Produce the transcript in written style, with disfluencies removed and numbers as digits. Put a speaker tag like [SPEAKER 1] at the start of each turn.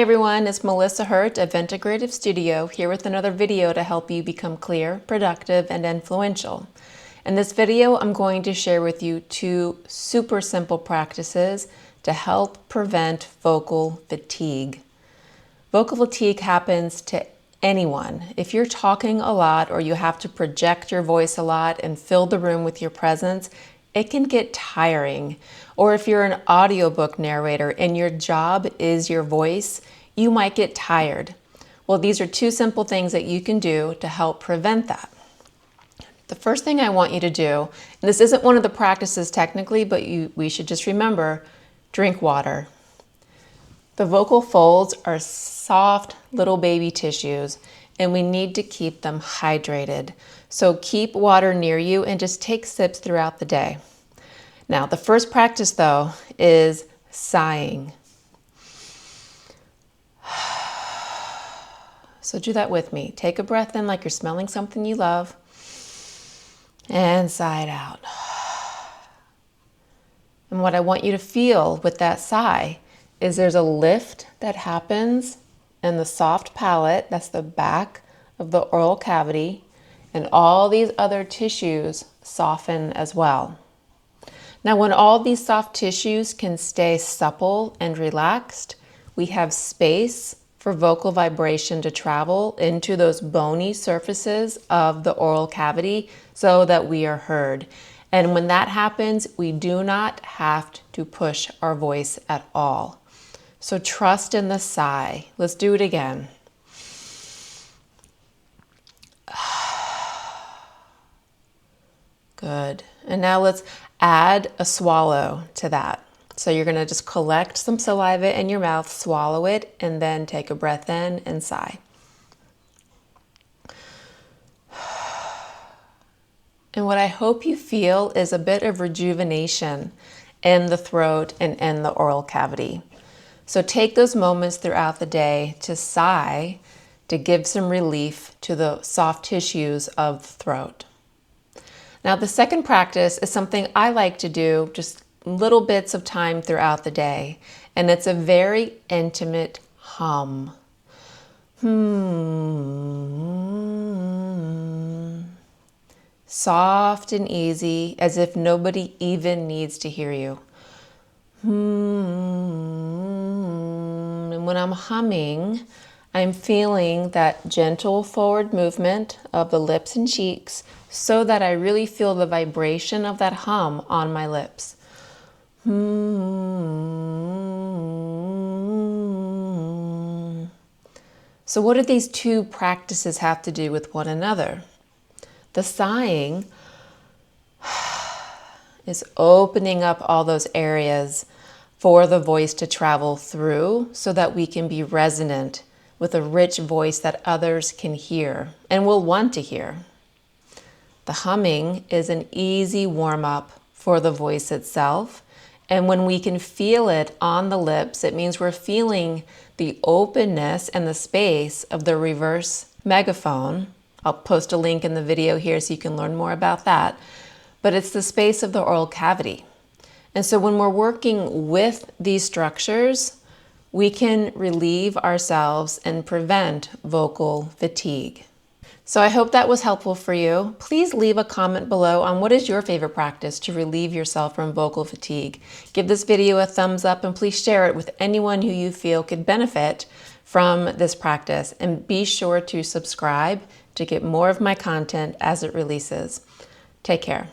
[SPEAKER 1] everyone, it's Melissa Hurt of Integrative Studio here with another video to help you become clear, productive, and influential. In this video, I'm going to share with you two super simple practices to help prevent vocal fatigue. Vocal fatigue happens to anyone. If you're talking a lot or you have to project your voice a lot and fill the room with your presence, it can get tiring. Or if you're an audiobook narrator and your job is your voice, you might get tired. Well, these are two simple things that you can do to help prevent that. The first thing I want you to do, and this isn't one of the practices technically, but we should just remember, drink water. The vocal folds are soft little baby tissues and we need to keep them hydrated. So keep water near you and just take sips throughout the day. Now, the first practice though is sighing. So do that with me. Take a breath in like you're smelling something you love and sigh it out. And what I want you to feel with that sigh is there's a lift that happens in the soft palate, that's the back of the oral cavity, and all these other tissues soften as well. Now, when all these soft tissues can stay supple and relaxed, we have space for vocal vibration to travel into those bony surfaces of the oral cavity so that we are heard. And when that happens, we do not have to push our voice at all. So trust in the sigh. Let's do it again. Good. And now let's add a swallow to that. So you're going to just collect some saliva in your mouth, swallow it, and then take a breath in and sigh. And what I hope you feel is a bit of rejuvenation in the throat and in the oral cavity. So take those moments throughout the day to sigh, to give some relief to the soft tissues of the throat. Now, the second practice is something I like to do just little bits of time throughout the day, and it's a very intimate hum. Soft and easy, as if nobody even needs to hear you. And when I'm humming, I'm feeling that gentle forward movement of the lips and cheeks so that I really feel the vibration of that hum on my lips. So what do these two practices have to do with one another? The sighing is opening up all those areas for the voice to travel through so that we can be resonant with a rich voice that others can hear and will want to hear. The humming is an easy warm-up for the voice itself, and when we can feel it on the lips, it means we're feeling the openness and the space of the reverse megaphone. I'll post a link in the video here so you can learn more about that, but it's the space of the oral cavity. And so when we're working with these structures, we can relieve ourselves and prevent vocal fatigue. So I hope that was helpful for you. Please leave a comment below on what is your favorite practice to relieve yourself from vocal fatigue. Give this video a thumbs up and please share it with anyone who you feel could benefit from this practice. And be sure to subscribe to get more of my content as it releases. Take care.